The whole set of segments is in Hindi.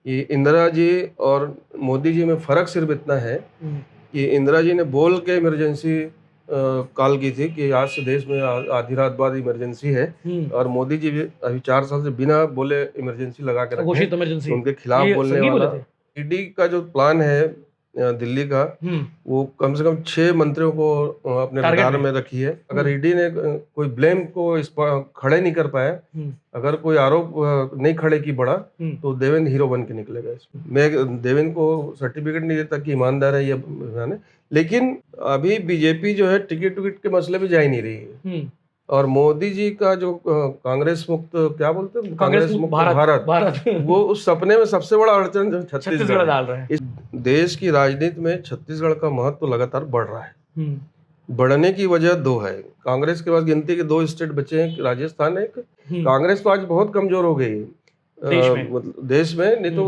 कि इंदिरा जी और मोदी जी में फ़र्क सिर्फ इतना है कि इंदिरा जी ने बोल के इमरजेंसी कॉल की थी कि आज से देश में आधी रात बाद इमरजेंसी है, और मोदी जी भी अभी 4 साल से बिना बोले इमरजेंसी लगा के रखे हैं। घोषित इमरजेंसी उनके खिलाफ ये बोलने संघी बोले वाला थे। ईडी का जो प्लान है दिल्ली का, वो कम से कम 6 मंत्रियों को अपने टारगेट रडार में। में रखी है। अगर ईडी ने कोई ब्लेम को इस पर खड़े नहीं कर पाया, अगर कोई आरोप नहीं खड़े की बड़ा, तो देवेंद्र हीरो बन के निकलेगा इसमें। मैं देवेंद्र को सर्टिफिकेट नहीं देता कि ईमानदार है या है, लेकिन अभी बीजेपी जो है टिकट विकट के मसले में जा ही नहीं रही है। और मोदी जी का जो कांग्रेस मुक्त, क्या बोलते हैं, कांग्रेस मुक्त भारत वो उस सपने में सबसे बड़ा अड़चन छत्तीसगढ़ डाल रहा है। इस देश की राजनीति में छत्तीसगढ़ का महत्व लगातार बढ़ रहा है। बढ़ने की वजह दो है। कांग्रेस के पास गिनती के 2 स्टेट बचे हैं, राजस्थान एक। कांग्रेस तो आज बहुत कमजोर हो गई है देश में। नहीं तो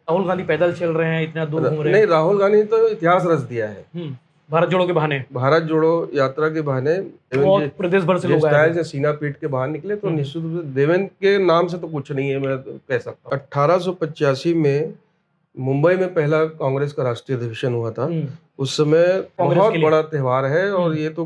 राहुल गांधी पैदल चल रहे हैं, इतना दूर घूम रहे हैं। नहीं, राहुल गांधी ने तो इतिहास रच दिया है भारत जोड़ो के बहाने, भारत जोड़ो यात्रा के बहाने प्रदेश भर से लोग आए से सीना पीट के बाहर निकले। तो निश्चित रूप से देवेंद्र के नाम से तो कुछ नहीं है, मैं कह सकता हूँ। 1885 में मुंबई में पहला कांग्रेस का राष्ट्रीय अधिवेशन हुआ था। उस समय बहुत बड़ा त्योहार है, और ये तो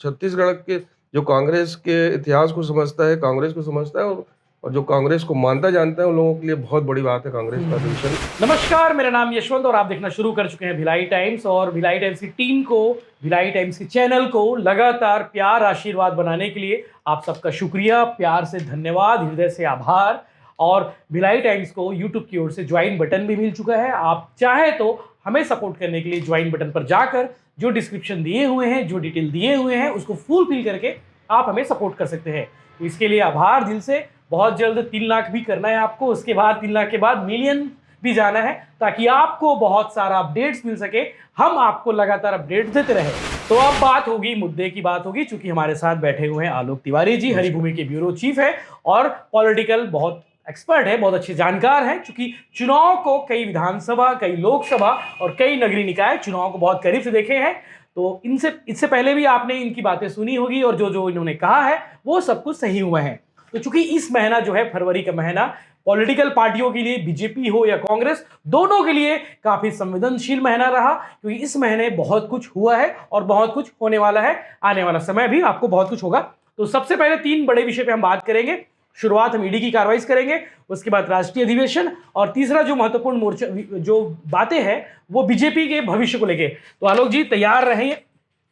छत्तीसगढ़ के जो कांग्रेस के इतिहास को समझता है, कांग्रेस को समझता है, और जो कांग्रेस को मानता जानता है, उन लोगों के लिए बहुत बड़ी बात है कांग्रेस का अधिवेशन। नमस्कार, मेरा नाम यशवंत और आप देखना शुरू कर चुके हैं भिलाई टाइम्स। और भिलाई टाइम्स की टीम को, भिलाई टाइम्स की चैनल को लगातार प्यार आशीर्वाद बनाने के लिए आप सबका शुक्रिया, प्यार से धन्यवाद, हृदय से आभार। और भिलाई टाइम्स को यूट्यूब की ओर से ज्वाइन बटन भी मिल चुका है। आप चाहे तो हमें सपोर्ट करने के लिए ज्वाइन बटन पर जाकर जो डिस्क्रिप्शन दिए हुए हैं, जो डिटेल दिए हुए हैं, उसको फुल फिल करके आप हमें सपोर्ट कर सकते हैं। तो इसके लिए आभार दिल से। बहुत जल्द 3 लाख भी करना है आपको, उसके बाद 3 लाख के बाद मिलियन भी जाना है, ताकि आपको बहुत सारा अपडेट्स मिल सके, हम आपको लगातार अपडेट देते रहे। तो अब बात होगी, मुद्दे की बात होगी, चूंकि हमारे साथ बैठे हुए हैं आलोक तिवारी जी, हरिभूमि के ब्यूरो चीफ है और पॉलिटिकल बहुत एक्सपर्ट है, बहुत अच्छे जानकार हैं। चूंकि चुनाव को कई विधानसभा, कई लोकसभा और कई नगरीय निकाय चुनाव को बहुत करीब से देखे हैं, तो इससे पहले भी आपने इनकी बातें सुनी होगी, और जो इन्होंने कहा है वो सब कुछ सही हुआ है। तो चूंकि इस महीना जो है, फरवरी का महीना, पॉलिटिकल पार्टियों के लिए, बीजेपी हो या कांग्रेस, दोनों के लिए काफी संवेदनशील महीना रहा, क्योंकि इस महीने बहुत कुछ हुआ है और बहुत कुछ होने वाला है। आने वाला समय भी आपको बहुत कुछ होगा। तो सबसे पहले 3 बड़े विषय पे हम बात करेंगे। शुरुआत हम ईडी की कार्रवाई करेंगे, उसके बाद राष्ट्रीय अधिवेशन, और तीसरा जो महत्वपूर्ण मोर्चा जो बातें हैं वो बीजेपी के भविष्य को लेके। तो आलोक जी तैयार रहें,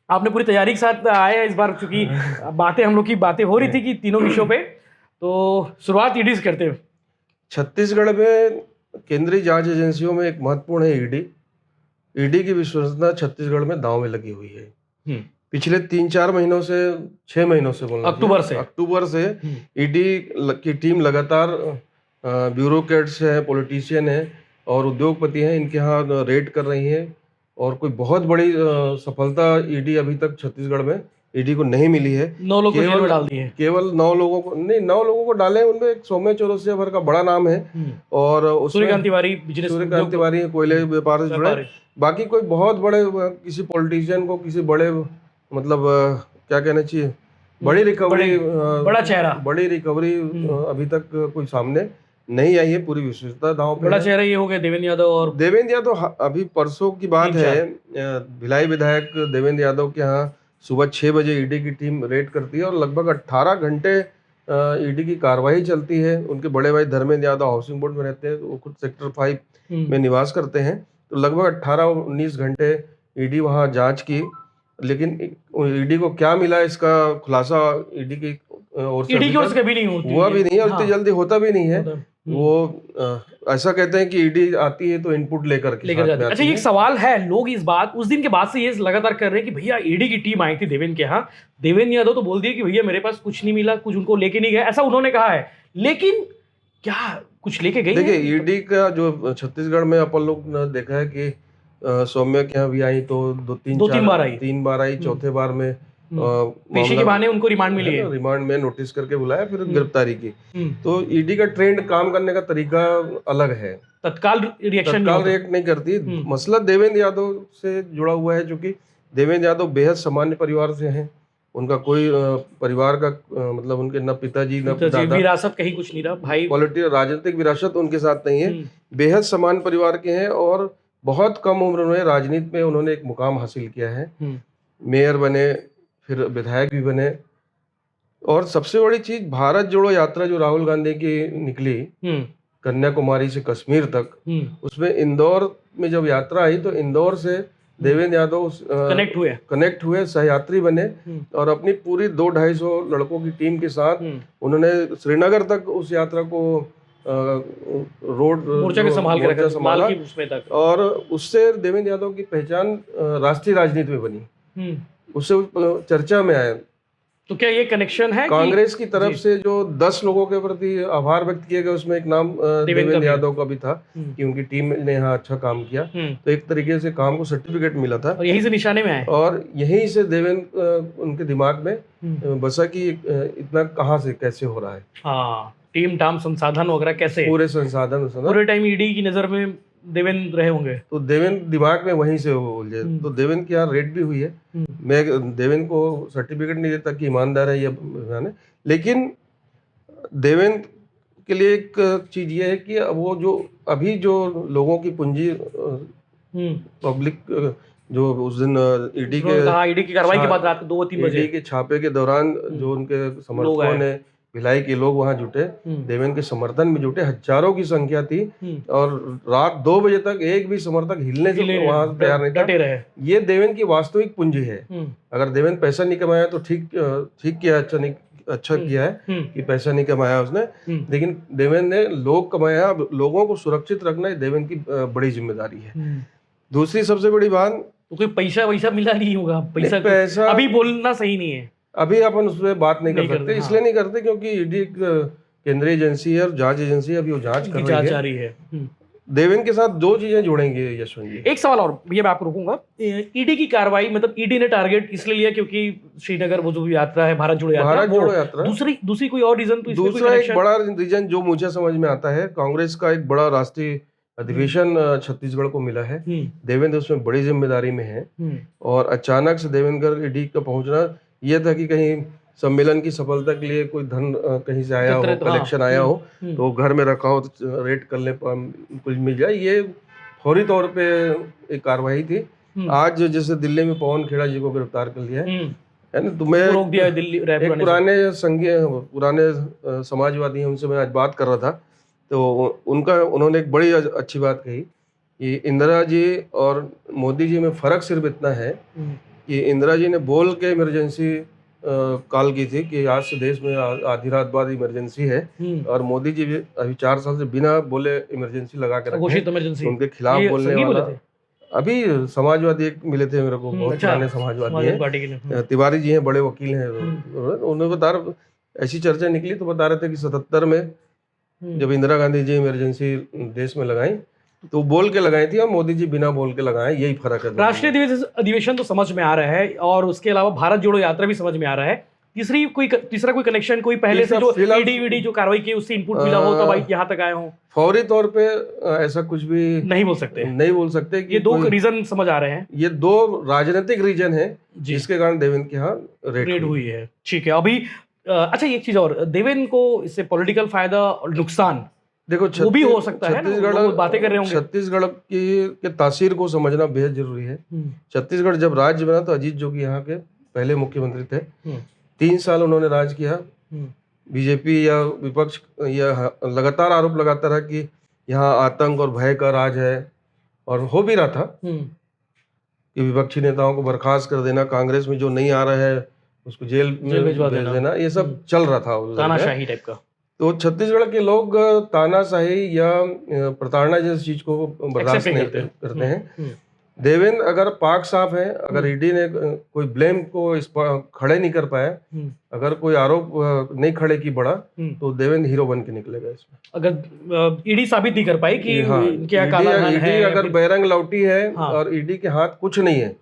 आपने पूरी तैयारी के साथ आए हैं इस बार, क्योंकि बातें हम लोग की बातें हो रही थी कि तीनों विषयों पे। तो शुरुआत ईडी से करते हुए। छत्तीसगढ़ में केंद्रीय जांच एजेंसियों में एक महत्वपूर्ण है ईडी। ईडी की विश्वसनीयता छत्तीसगढ़ में दांव में लगी हुई है। पिछले 3-4 महीनों से, 6 महीनों से बोलना, अक्टूबर से ईडी की टीम लगातार ब्यूरोक्रेट्स हैं, पॉलिटिशियन हैं और उद्योगपति हैं, इनके यहाँ रेड कर रही है। और कोई बहुत बड़ी सफलता ईडी अभी तक छत्तीसगढ़ में ईडी को नहीं मिली है। 9 लोगों को जेल में डाल दिए, केवल 9 लोगों को नहीं, 9 लोगों को डाले। उनमें एक सौम्य चौरसिया भर का बड़ा नाम है, और सूर्यकांत तिवारी कोयले व्यापार से जुड़े। बाकी कोई बहुत बड़े किसी पॉलिटिशियन को, किसी बड़े, मतलब क्या कहना चाहिए, बड़ी रिकवरी, बड़ी रिकवरी अभी तक कोई सामने नहीं आई है। पूरी विश्वसनीयता दांव पे। बड़ा चेहरा ये हो गया देवेंद्र यादव। अभी परसों की बात है, भिलाई विधायक देवेंद्र यादव के यहाँ सुबह 6 बजे ईडी की टीम रेड करती है, और लगभग 18 घंटे ईडी की कार्रवाई चलती है। उनके बड़े भाई धर्मेंद्र यादव हाउसिंग बोर्ड में रहते हैं, वो खुद सेक्टर 5 में निवास करते हैं। तो लगभग 18-19 घंटे ईडी वहाँ जांच की, लेकिन ईडी को क्या मिला इसका खुलासा ईडी की ओर से कभी नहीं हुआ भी नहीं है, और इतनी जल्दी होता भी नहीं है। वो ऐसा कहते हैं कि ईडी आती है तो इनपुट लेकर जाती है। अच्छा, एक सवाल है, लोग इस बात उस दिन के बाद से ये लगातार कर रहे हैं कि भैया ईडी की टीम आई थी देवेंद्र के यहाँ, देवेंद्र यादव तो बोल दिया कि भैया मेरे पास कुछ नहीं मिला, कुछ उनको लेके नहीं गया, ऐसा उन्होंने कहा है। लेकिन क्या कुछ लेके गई? देखिए, ईडी का जो छत्तीसगढ़ में अपन लोग ने देखा है कि सौम्या के यहाँ भी आई तो 3 बार आई, चौथे बार में पेशी के बहाने उनको रिमांड मिली है, रिमांड में नोटिस करके बुलाया, फिर गिरफ्तारी की। तो ईडी का ट्रेंड, काम करने का तरीका अलग है, तत्काल रिएक्ट नहीं करती। मसला देवेंद्र यादव से जुड़ा हुआ है, क्योंकि देवेंद्र यादव बेहद सामान्य परिवार से हैं, उनका कोई परिवार का मतलब उनके न पिताजी न तो जी, दादा, विरासत कहीं कुछ नहीं रहा भाई। पॉलिटिकल राजनीतिक विरासत उनके साथ नहीं है। बेहद समान परिवार के हैं और बहुत कम उम्र में राजनीति में उन्होंने एक मुकाम हासिल किया है। मेयर बने, फिर विधायक भी बने, और सबसे बड़ी चीज भारत जोड़ो यात्रा जो राहुल गांधी की निकली कन्याकुमारी से कश्मीर तक, उसमें इंदौर में जब यात्रा आई तो इंदौर से देवेंद्र यादव कनेक्ट हुए, सहयात्री बने और अपनी पूरी 200-250 लड़कों की टीम के साथ उन्होंने श्रीनगर तक उस यात्रा को रोड मोर्चा के संभाला और उससे देवेंद्र यादव की पहचान राष्ट्रीय राजनीति में बनी, उससे चर्चा में आए। तो क्या ये कनेक्शन है कांग्रेस की तरफ से जो 10 लोगों के प्रति आभार व्यक्त किए गए, उसमें एक नाम देवेंद्र यादव का भी था कि उनकी टीम ने यहाँ अच्छा काम किया, तो एक तरीके से काम को सर्टिफिकेट मिला था और यहीं से निशाने में आए और यहीं से देवेंद्र उनके दिमाग में बसा कि इतना कहाँ से कैसे हो रहा है। हाँ, टीम टाम संसाधन वगैरह कैसे, पूरे संसाधन पूरे टाइम ईडी की नजर में देवेंद्र रहे होंगे, तो देवेंद्र दिमाग में वहीं से उलझे। तो देवेंद्र की यहाँ रेड भी हुई है। मैं देवेंद्र को सर्टिफिकेट नहीं देता कि ईमानदार है ये, लेकिन देवेंद्र के लिए एक चीज ये है कि वो जो अभी जो लोगों की पूंजी पब्लिक जो उस दिन ईडी की कार्रवाई के बाद रात 2-3 बजे के छापे के दौरान जो उनके समर्थकों ने, भिलाई के लोग वहां जुटे, देवेंद्र के समर्थन में जुटे, हजारों की संख्या थी और रात 2 बजे तक एक भी समर्थक हिलने से वहां तैयार नहीं था। ये देवेंद्र की वास्तविक पूंजी है। अगर देवेंद्र पैसा नहीं कमाया तो ठीक किया, अच्छा किया है कि पैसा नहीं कमाया उसने, लेकिन देवेंद्र ने लोग कमाया। लोगों को सुरक्षित रखना ही देवेंद्र की बड़ी जिम्मेदारी है। दूसरी सबसे बड़ी बात, तो कोई पैसा मिला नहीं होगा, पैसा अभी बोलना सही नहीं है, अभी अपन उस पर बात नहीं कर सकते। इसलिए नहीं करते क्योंकि ईडी केंद्रीय एजेंसी है और जांच एजेंसी अभी वो जांच कर रही है। देवेंद्र के साथ 2 चीजें जोड़ेंगे यशवंत जी। एक सवाल और भैया मैं आपको रोकूंगा, ईडी की कार्रवाई मतलब ईडी ने टारगेट इसलिए लिया क्योंकि श्रीनगर वो जो यात्रा है भारत जोड़ो यात्रा, दूसरी कोई और रीजन? तो दूसरा एक बड़ा रीजन जो मुझे समझ में आता है, कांग्रेस का एक बड़ा राष्ट्रीय अधिवेशन छत्तीसगढ़ को मिला है। देवेंद्र उसमें बड़ी जिम्मेदारी में है और अचानक से देवेंद्र ईडी का पहुंचना यह था कि कहीं सम्मेलन की सफलता के लिए कोई धन कहीं से आया हो, कलेक्शन आया हो तो घर में रखा हो, तो रेड करने पर कुछ मिल जाए। ये फौरी तौर पे एक कार्रवाई थी। आज जैसे दिल्ली में पवन खेड़ा जी को गिरफ्तार कर लिया है ना, तो मैं एक पुराने समाजवादी हैं, उनसे मैं आज बात कर रहा था, तो उन्होंने एक बड़ी अच्छी बात कही कि इंदिरा जी और मोदी जी में फर्क सिर्फ इतना है कि इंदिरा जी ने बोल के इमरजेंसी कॉल की थी कि आज से देश में आधी रात बाद इमरजेंसी है, और मोदी जी भी अभी 4 साल से बिना बोले इमरजेंसी लगा के रखे, उनके खिलाफ बोलने वाला। अभी समाजवादी एक मिले थे मेरे को, बहुत पुराने समाजवादी हैं, तिवारी जी हैं, बड़े वकील हैं। उन्होंने बता रहे, ऐसी चर्चा निकली तो बता रहे थे कि 77 में जब इंदिरा गांधी जी इमरजेंसी देश में लगाई तो बोल के लगाई थी और मोदी जी बिना बोल के लगाए, यही फर्क है। राष्ट्रीय अधिवेशन तो समझ में आ रहा है और उसके अलावा भारत जोड़ो यात्रा भी समझ में आ रहा है। तीसरा कोई कनेक्शन, कोई पहले से जो ईडी जो कार्रवाई की उससे इनपुट मिला हो तो भाई यहाँ तक आए हो? फौरी तौर पे ऐसा कुछ भी नहीं बोल सकते कि ये 2 रीजन समझ आ रहे हैं। ये 2 राजनीतिक रीजन है जिसके कारण देवेंद्र के यहाँ रेड हुई है। ठीक है, अभी अच्छा एक चीज और, देवेंद्र को इससे पॉलिटिकल फायदा और नुकसान देखो वो भी हो सकता है ना, बातें कर रहे होंगे। छत्तीसगढ़ के तासीर को समझना बेहद जरूरी है। छत्तीसगढ़ जब राज्य बना तो अजीत जोगी यहाँ के पहले मुख्यमंत्री थे। 3 साल उन्होंने राज किया। बीजेपी या विपक्ष या लगातार आरोप लगाता रहा कि यहाँ आतंक और भय का राज है, और हो भी रहा था कि विपक्षी नेताओं को बर्खास्त कर देना, कांग्रेस में जो नहीं आ रहा है उसको जेल में भेज देना, ये सब चल रहा था, तानाशाही टाइप का। तो छत्तीसगढ़ के लोग तानाशाही या प्रताड़ना जैसी चीज को बर्दाश्त नहीं करते हैं। देवेंद्र अगर पाक साफ है, अगर ईडी ने कोई ब्लेम को इस पर खड़े नहीं कर पाया, अगर कोई आरोप नहीं खड़े की बड़ा, तो देवेंद्र हीरो बन के निकलेगा इसमें। अगर ईडी साबित नहीं कर पाई कि क्या काला धन है, ईडी अगर बैरंग लौटी है और ईडी के हाथ कुछ नहीं है,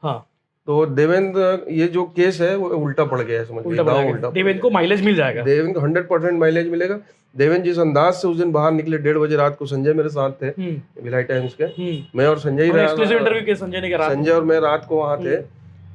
तो देवेंद्र ये जो केस है वो उल्टा पड़ गया है, समझ उल्टा। देवेंद्र को माइलेज मिल जाएगा, देवेंद्र को 100% माइलेज मिलेगा। देवेंद्र जिस अंदाज से उस दिन बाहर निकले 1:30 बजे रात को, संजय मेरे साथ थे भिलाई टाइम्स के, मैं और संजय इंटरव्यू के संजय ने कहा, संजय और मैं रात को वहाँ थे,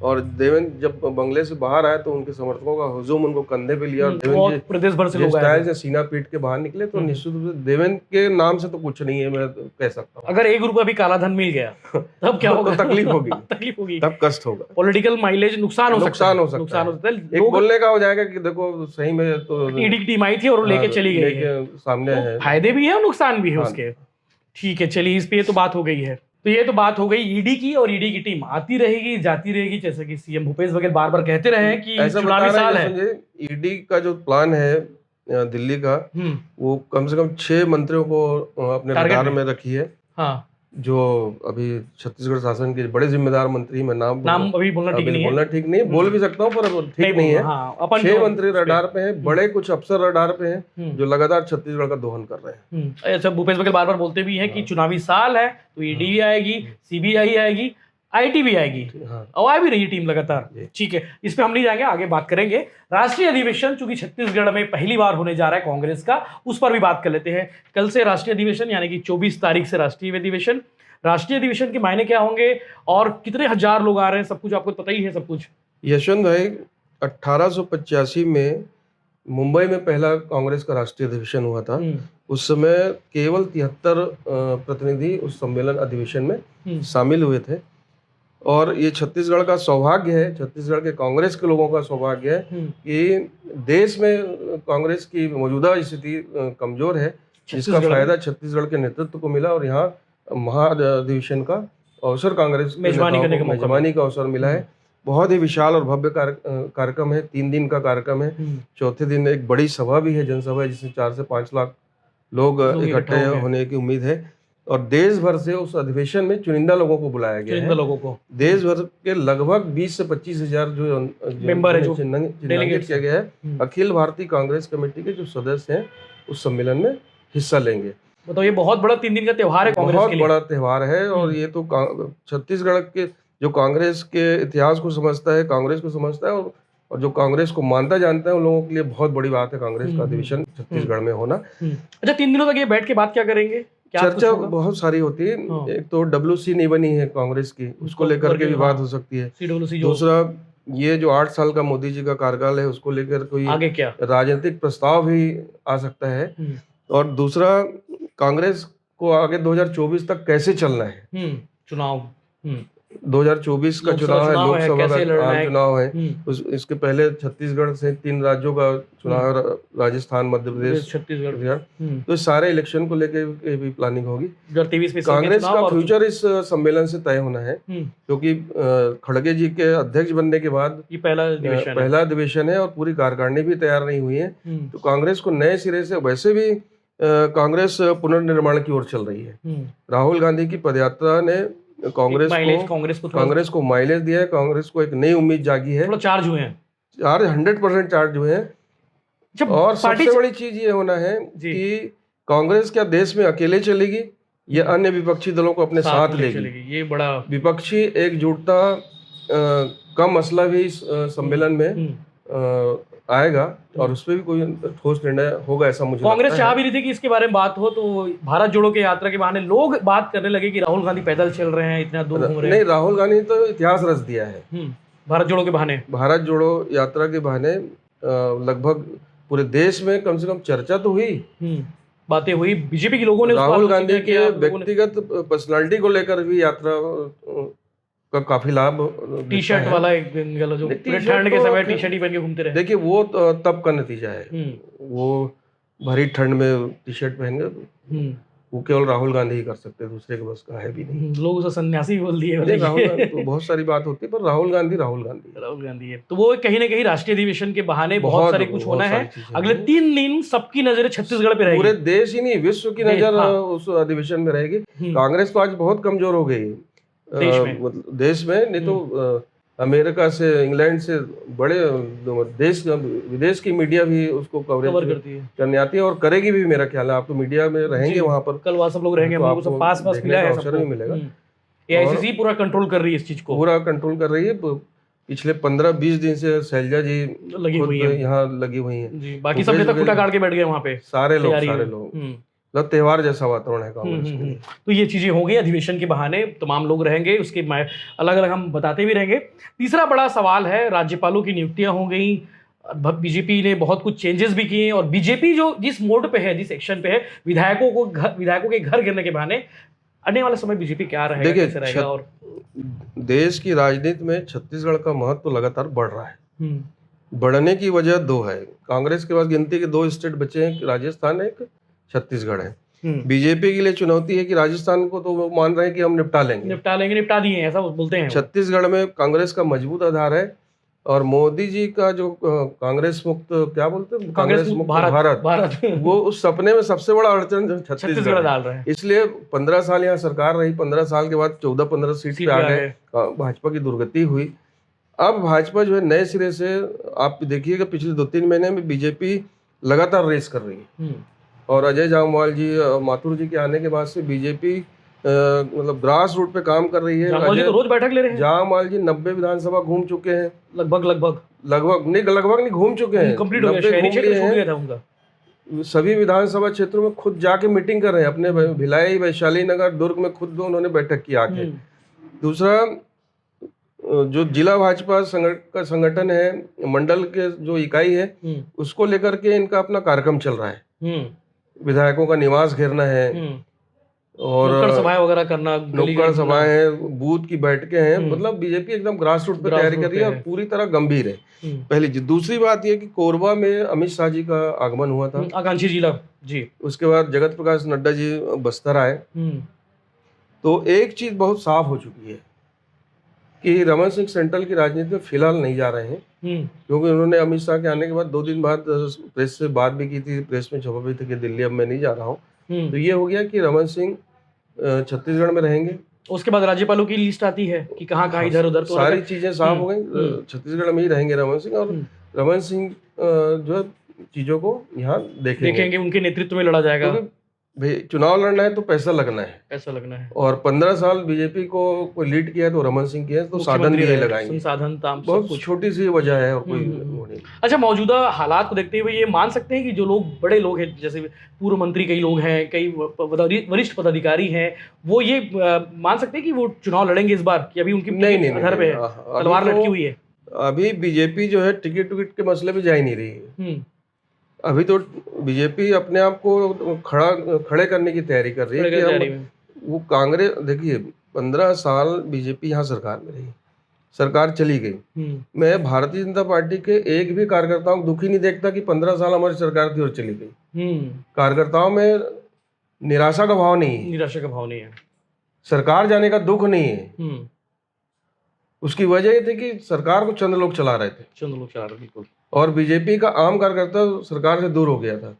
और देवेंद्र जब बंगले से बाहर आए तो उनके समर्थकों का हुजूम उनको कंधे पे लिया और देवेंद्र प्रदेश भर से जिस लोग आए स्टाइल से सीना पीट के बाहर निकले, तो निश्चित रूप से देवेंद्र के नाम से तो कुछ नहीं है, मैं तो कह सकता हूँ। अगर 1 रुपया भी काला धन मिल गया तब क्या होगा? तो तकलीफ होगी तकलीफ होगी, तब कष्ट होगा, पॉलिटिकल माइलेज नुकसान हो सकता है। एक बोलने का हो जाएगा कि देखो सही में तो ईडी की टीम आई थी और लेके चली गई है, सामने है, फायदे भी है और नुकसान भी है उसके। ठीक है, चलिए इस पे तो बात हो गई है। तो ये तो बात हो गई ईडी की, और ईडी की टीम आती रहेगी जाती रहेगी, जैसे कि सीएम भूपेश बघेल बार बार कहते रहे हैं कि चुनावी साल है। ईडी का जो प्लान है दिल्ली का, वो कम से कम 6 मंत्रियों को अपने रडार में रखी है। हाँ, जो अभी छत्तीसगढ़ शासन के बड़े जिम्मेदार मंत्री, मैं नाम अभी बोलना ठीक नहीं है, बोल भी सकता हूँ पर ठीक नहीं है। 6 मंत्री रडार पे हैं, बड़े कुछ अफसर रडार पे हैं जो लगातार छत्तीसगढ़ का दोहन कर रहे हैं। अच्छा, भूपेश बघेल बार बार बोलते भी हैं कि चुनावी साल है तो ईडी भी आएगी, सीबीआई आएगी, आईटी भी आएगी, और आ भी रही टीम लगातार। ठीक है, इस पे हम नहीं जाएंगे, आगे बात करेंगे। राष्ट्रीय अधिवेशन चूंकि छत्तीसगढ़ में पहली बार होने जा रहा है कांग्रेस का, उस पर भी बात कर लेते हैं। कल से राष्ट्रीय अधिवेशन, यानी कि 24 तारीख से राष्ट्रीय अधिवेशन। राष्ट्रीय अधिवेशन के मायने क्या होंगे और कितने हजार लोग आ रहे हैं, सब कुछ आपको पता ही है सब कुछ। यशवंत भाई, 1885 में मुंबई में पहला कांग्रेस का राष्ट्रीय अधिवेशन हुआ था। उस समय केवल 73 प्रतिनिधि उस सम्मेलन अधिवेशन में शामिल हुए थे, और ये छत्तीसगढ़ का सौभाग्य है, छत्तीसगढ़ के कांग्रेस के लोगों का सौभाग्य है कि देश में कांग्रेस की मौजूदा स्थिति कमजोर है, जिसका फायदा छत्तीसगढ़ के नेतृत्व को मिला, और यहाँ महाधिवेशन का अवसर कांग्रेस मेजबानी का अवसर मिला है। बहुत ही विशाल और भव्य कार्यक्रम है, 3 दिन का कार्यक्रम है। चौथे दिन एक बड़ी सभा भी है, जनसभा है, जिसमें 4 से 5 लाख लोग इकट्ठे होने की उम्मीद है, और देश भर से उस अधिवेशन में चुनिंदा लोगों को बुलाया गया है। लोगों को देश भर के लगभग 20 से 25 हजार जो मेंबर है, जो चिन्हांकित किया गया है, अखिल भारतीय कांग्रेस कमेटी के जो सदस्य हैं उस सम्मेलन में हिस्सा लेंगे। तो ये बहुत बड़ा 3 दिन का त्योहार है कांग्रेस के लिए, बहुत बड़ा त्योहार है, और ये तो छत्तीसगढ़ के जो कांग्रेस के इतिहास को समझता है, कांग्रेस को समझता है, और जो कांग्रेस को मानता जानता है, उन लोगों के लिए बहुत बड़ी बात है कांग्रेस का अधिवेशन छत्तीसगढ़ में होना। अच्छा, 3 दिनों तक ये बैठ के बात क्या करेंगे? चर्चा बहुत सारी होती है। एक तो WC नहीं बनी है कांग्रेस की, उसको लेकर के भी बात हो सकती है। दूसरा, ये जो 8 साल का मोदी जी का कार्यकाल है, उसको लेकर कोई आगे क्या राजनीतिक प्रस्ताव भी आ सकता है। और दूसरा, कांग्रेस को आगे 2024 तक कैसे चलना है, चुनाव 2024 का चुनाव है, लोकसभा का आम चुनाव है, इसके पहले छत्तीसगढ़ से 3 राज्यों का चुनाव है, राजस्थान, मध्य प्रदेश, छत्तीसगढ़। तो सारे इलेक्शन को लेकर भी प्लानिंग होगी। कांग्रेस का फ्यूचर इस सम्मेलन से तय होना है, क्योंकि खड़गे जी के अध्यक्ष बनने के बाद ये पहला अधिवेशन है, और पूरी कार्यकारिणी भी तैयार नहीं हुई है। तो कांग्रेस को नए सिरे से, वैसे भी कांग्रेस पुनर्निर्माण की ओर चल रही है। राहुल गांधी की पदयात्रा ने कांग्रेस को माइलेज दिया है, कांग्रेस को एक नई उम्मीद जागी है, चार्ज हुए हैं, 100% चार्ज हुए हैं। और सबसे बड़ी चीज ये होना है कि कांग्रेस क्या देश में अकेले चलेगी या अन्य विपक्षी दलों को अपने साथ लेगी। ये बड़ा विपक्षी एकजुटता का मसला भी इस सम्मेलन में आएगा, और उस पर भी कोई ठोस निर्णय होगा, ऐसा मुझे कांग्रेस चाह भी रही थी कि इसके बारे में बात हो। तो भारत जोड़ो के यात्रा के बहाने लोग बात करने लगे कि राहुल गांधी पैदल चल रहे हैं, इतना दूर घूम रहे हैं। नहीं, राहुल गांधी तो इतिहास रच दिया है भारत जोड़ो के बहाने। भारत जोड़ो यात्रा के बहाने लगभग पूरे देश में कम से कम चर्चा तो हुई, बातें हुई। बीजेपी के लोगों ने राहुल गांधी के व्यक्तिगत पर्सनालिटी को लेकर भी यात्रा का काफी लाभ। टी-शर्ट वाला एक जो ठंड के समय टी-शर्ट ही पहन के घूमते रहे। देखिए, वो तब का नतीजा है, वो भरी ठंड में टी-शर्ट पहन के वो केवल राहुल गांधी ही कर सकते हैं, दूसरे के बस का है भी नहीं। लोग उसे सन्यासी बोल दिए। राहुल गांधी तो बहुत सारी बात होती है, पर राहुल गांधी है। तो वो कहीं ना कहीं राष्ट्रीय अधिवेशन के बहाने बहुत सारे कुछ होना है। अगले 3 दिन सबकी नज़र छत्तीसगढ़ पे रहेगी, पूरे देश ही नहीं, विश्व की नजर उस अधिवेशन में रहेगी। कांग्रेस तो आज बहुत कमजोर हो गई देश में, नहीं तो अमेरिका से, इंग्लैंड से बड़े विदेश की मीडिया भी उसको कवर करने आती है, और करेगी भी, मेरा ख्याल है। आप तो मीडिया में रहेंगे वहां पर, कल वहां सब लोग रहेंगे, हम लोगों को पास मिला है, अवसर भी मिलेगा। एआईसीसी पूरा कंट्रोल कर रही है इस चीज को, पूरा कंट्रोल कर रही है। पिछले 15-20 दिन से शैलजा जी यहाँ लगी हुई हैं। बाकी सब तक खुटा काट के बैठ गए वहाँ पे, सारे लोग। मतलब त्योहार जैसा वातावरण है कांग्रेस के लिए। तो ये चीजें हो गई अधिवेशन के बहाने, तमाम लोग रहेंगे, उसके अलग अलग हम बताते भी रहेंगे। तीसरा बड़ा सवाल है, राज्यपालों की नियुक्तियां हो गई, बीजेपी ने बहुत कुछ चेंजेस भी किए, और बीजेपी जो जिस मोड पे है, जिस एक्शन पे है, विधायकों के घर गिरने के बहाने, आने वाला समय बीजेपी क्या रहेगा, कैसे रहेगा? और देश की राजनीति में छत्तीसगढ़ का महत्व लगातार बढ़ रहा है। बढ़ने की वजह दो है। कांग्रेस के पास गिनती के 2 स्टेट बचे हैं, राजस्थान है, एक छत्तीसगढ़ है। बीजेपी के लिए चुनौती है कि राजस्थान को तो वो मान रहे हैं कि हम निपटा दिए हैं, ऐसा बोलते हैं। छत्तीसगढ़ में कांग्रेस का मजबूत आधार है, और मोदी जी का जो कांग्रेस मुक्त, क्या बोलते हैं, कांग्रेस मुक्त भारत वो उस सपने में सबसे बड़ा अड़चन छत्तीसगढ़ डाल रहे हैं। इसलिए 15 साल यहाँ सरकार रही, 15 साल के बाद 14-15 सीट पे आ गए, भाजपा की दुर्गति हुई। अब भाजपा जो है नए सिरे से, आप देखिएगा पिछले 2-3 महीने में बीजेपी लगातार रेस कर रही है, और अजय जामवाल जी, माथुर जी के आने के बाद से बीजेपी मतलब ग्रास रूट पे काम कर रही है। जामवाल जी तो रोज बैठक ले रहे हैं। जामवाल जी 90 विधानसभा घूम चुके हैं, लगभग नहीं घूम चुके हैं, कंप्लीट हो गया, शहरी क्षेत्र छूट गया था उनका। सभी विधानसभा क्षेत्रों में खुद जाके मीटिंग कर रहे हैं, अपने भिलाई, वैशाली नगर, दुर्ग में खुद उन्होंने बैठक की आके। दूसरा, जो जिला भाजपा का संगठन है, मंडल के जो इकाई है, उसको लेकर के इनका अपना कार्यक्रम चल रहा है। विधायकों का निवास घेरना है, और नुक्कड़ सभाएं वगैरह करना, नुक्कड़ सभाएं हैं, बूथ की बैठकें हैं। मतलब बीजेपी एकदम ग्रास रूट पे तैयारी कर रही है, और पूरी तरह गंभीर है, पहली चीज। दूसरी बात यह कि कोरबा में अमित शाह जी का आगमन हुआ था, आकांक्षी जिला जी। उसके बाद जगत प्रकाश नड्डा जी बस्तर आए। तो एक चीज बहुत साफ हो चुकी है कि रमन सिंह सेंट्रल की राजनीति में फिलहाल नहीं जा रहे हैं, क्योंकि उन्होंने अमित शाह के आने के बाद 2 दिन बाद प्रेस से बात भी की थी, प्रेस में छपा भी था कि दिल्ली अब मैं नहीं जा रहा हूँ। तो ये हो गया कि रमन सिंह छत्तीसगढ़ में रहेंगे। उसके बाद राज्यपालों की लिस्ट आती है कि कहाँ इधर उधर, तो सारी चीजें साफ हो गई, छत्तीसगढ़ में ही रहेंगे रमन सिंह, और रमन सिंह जो है चीजों को यहाँ देखेंगे, उनके नेतृत्व में लड़ा जाएगा। भाई चुनाव लड़ना है तो पैसा लगना है, और 15 साल बीजेपी को कोई लीड किया है तो रमन सिंह किया है, तो साधन भी लगाएंगे, बहुत छोटी सी वजह है, और कोई नहीं। अच्छा, मौजूदा हालात को देखते हुए ये मान सकते हैं कि जो लोग बड़े लोग हैं, जैसे पूर्व मंत्री कई लोग हैं, कई वरिष्ठ पदाधिकारी हैं, वो ये मान सकते हैं कि वो चुनाव लड़ेंगे इस बार, कि अभी उनकी घर पे तलवार लटकी हुई है? अभी बीजेपी जो है टिकट के मसले में जा ही नहीं रही है। अभी तो बीजेपी अपने आप को खड़े करने की तैयारी कर रही है कि वो कांग्रेस, देखिए 15 साल बीजेपी यहाँ सरकार में रही, सरकार चली गई। मैं भारतीय जनता पार्टी के एक भी कार्यकर्ताओं को दुखी नहीं देखता कि 15 साल हमारी सरकार थी और चली गई। कार्यकर्ताओं में निराशा का भाव नहीं है, सरकार जाने का दुख नहीं है। उसकी वजह ये थी कि सरकार को चंद लोग चला रहे थे, बिल्कुल, और बीजेपी का आम कार्यकर्ता सरकार से दूर हो गया था।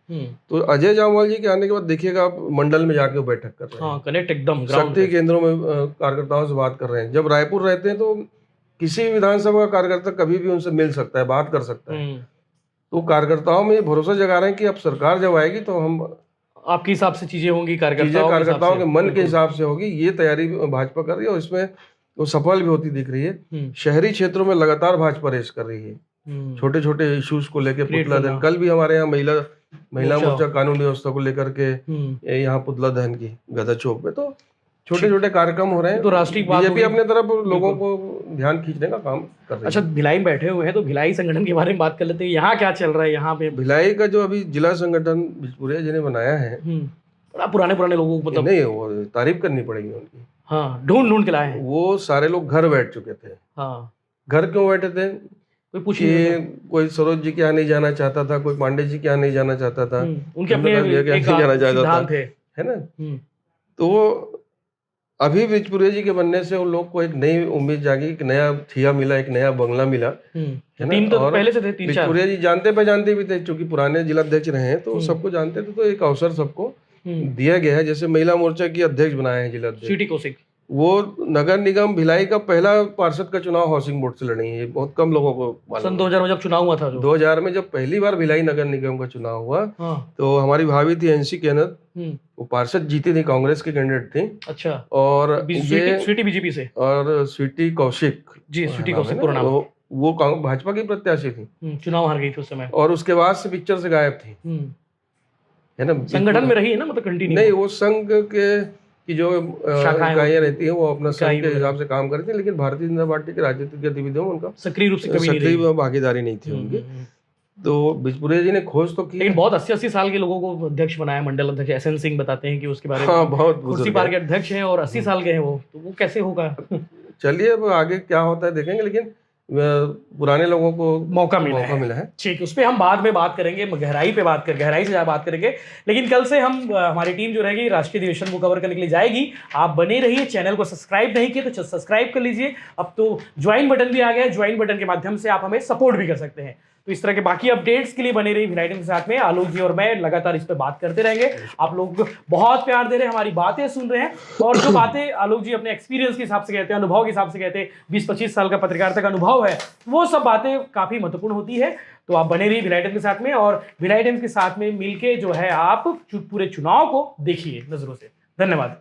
तो अजय जामवाल जी के आने के बाद देखिएगा आप मंडल में जाके बैठक कर रहे हैं, कनेक्ट एकदम शक्ति केंद्रों में कार्यकर्ताओं से बात कर रहे हैं। जब रायपुर रहते हैं तो किसी विधानसभा का कार्यकर्ता कभी भी उनसे मिल सकता है, बात कर सकता है। तो कार्यकर्ताओं में भरोसा जगा रहे हैं कि अब सरकार जब आएगी तो हम आपके हिसाब से चीजें होंगी, कार्यकर्ताओं के मन के हिसाब से होगी। ये तैयारी भाजपा कर रही है, और इसमें वो सफल भी होती दिख रही है। शहरी क्षेत्रों में लगातार भाजपा रेस कर रही है, छोटे छोटे इश्यूज को लेकर। पुतला दहन, कल भी हमारे यहाँ महिला मोर्चा कानून व्यवस्था को लेकर के यहाँ पुतला दहन की गदा चौक में, तो छोटे छोटे कार्यक्रम हो रहे हैं। तो राष्ट्रीय बीजेपी अपने तरफ लोगों को ध्यान खींचने का काम कर रही है। अच्छा, भिलाई में बैठे हुए हैं तो भिलाई संगठन के बारे में बात कर लेते हैं। यहाँ क्या चल रहा है? यहाँ पे भिलाई का जो अभी जिला संगठन बिजपुरिया जी ने बनाया है, बड़ा पुराने लोगों को, मतलब नहीं, वो तारीफ करनी पड़ेगी उनकी। ढूंढ के लाए हैं। वो सारे लोग घर बैठ चुके थे। घर क्यों बैठे थे? कोई सरोज जी के यहाँ नहीं जाना चाहता था, कोई पांडे जी के यहाँ नहीं जाना चाहता था, उनके अपने जाना चाहता था, है ना। तो वो अभी बिजपुरिया जी के बनने से उन लोग को एक नई उम्मीद जागी, एक नया थिया मिला, एक नया बंगला मिला, है ना। तो पहले से थे 3-4। बिजपुरिया जी जानते पहचानते भी थे, क्योंकि पुराने जिलाध्यक्ष रहे हैं, तो सबको जानते थे। तो एक अवसर सबको दिया गया है। जैसे महिला मोर्चा की अध्यक्ष बनाए हैं जिलाध्यक्ष सिटी कौशिक, वो नगर निगम भिलाई का पहला पार्षद का चुनाव हाउसिंग बोर्ड से लड़ी है। बहुत कम लोगों को सन 2000 में जब चुनाव हुआ था, 2000 में जब पहली बार भिलाई नगर निगम का चुनाव हुआ, तो हमारी भाभी थी एनसी केनत, वो पार्षद जीती थी, कांग्रेस के कैंडिडेट थी। अच्छा। और स्वीटी बीजेपी से, और स्वीटी कौशिक जी, स्वीटी कौशिक पूरा नाम, वो भाजपा की प्रत्याशी थी, चुनाव हार गई थी उस समय, और उसके बाद से पिक्चर से गायब थी। है ना। संगठन में रही है ना, मतलब कंटिन्यू? नहीं, वो संघ के की जो शाखाएं इकाइयां रहती हैं वो अपना संघ इकाई के वगैरह। हिसाब से काम करती हैं, लेकिन भारतीय जनता पार्टी के राजनीतिक गतिविधियों में उनका सक्रिय रूप से कभी नहीं रही। सक्रिय भागीदारी नहीं थी उनकी। तो बिजपुरिया जी ने खोज तो की, लेकिन बहुत 80-80 साल के लोगों को अध्यक्ष बनाया, मंडल अध्यक्ष एसएन सिंह बताते हैं कि उसके बारे में। हाँ, बहुत कुर्सी बुजुर्ग पार है। के अध्यक्ष हैं और 80 साल के हैं वो, तो वो कैसे होगा? चलिए अब आगे क्या होता है देखेंगे, लेकिन पुराने लोगों को मौका मिला है। ठीक, उस पर हम बाद में बात करेंगे, गहराई से बात करेंगे। लेकिन कल से हम हमारी टीम जो रहेगी राष्ट्रीय अधिवेशन को कवर करने के लिए जाएगी। आप बने रहिए, चैनल को सब्सक्राइब नहीं किए तो सब्सक्राइब कर लीजिए। अब तो ज्वाइन बटन भी आ गया है, ज्वाइन बटन के माध्यम से आप हमें सपोर्ट भी कर सकते हैं। तो इस तरह के बाकी अपडेट्स के लिए बने रहिए भिलाई टाइम्स के साथ में। आलोक जी और मैं लगातार इस पर बात करते रहेंगे। आप लोग बहुत प्यार दे रहे हैं, हमारी बातें सुन रहे हैं, और जो बातें आलोक जी अपने एक्सपीरियंस के हिसाब से कहते हैं, अनुभव के हिसाब से कहते हैं, 20-25 साल का पत्रकारिता का अनुभव है, वो सब बातें काफी महत्वपूर्ण होती है। तो आप बने रहिए भिलाई टाइम्स के साथ में, और भिलाई टाइम्स के साथ में मिलके जो है आप पूरे चुनाव को देखिए नजरों से। धन्यवाद।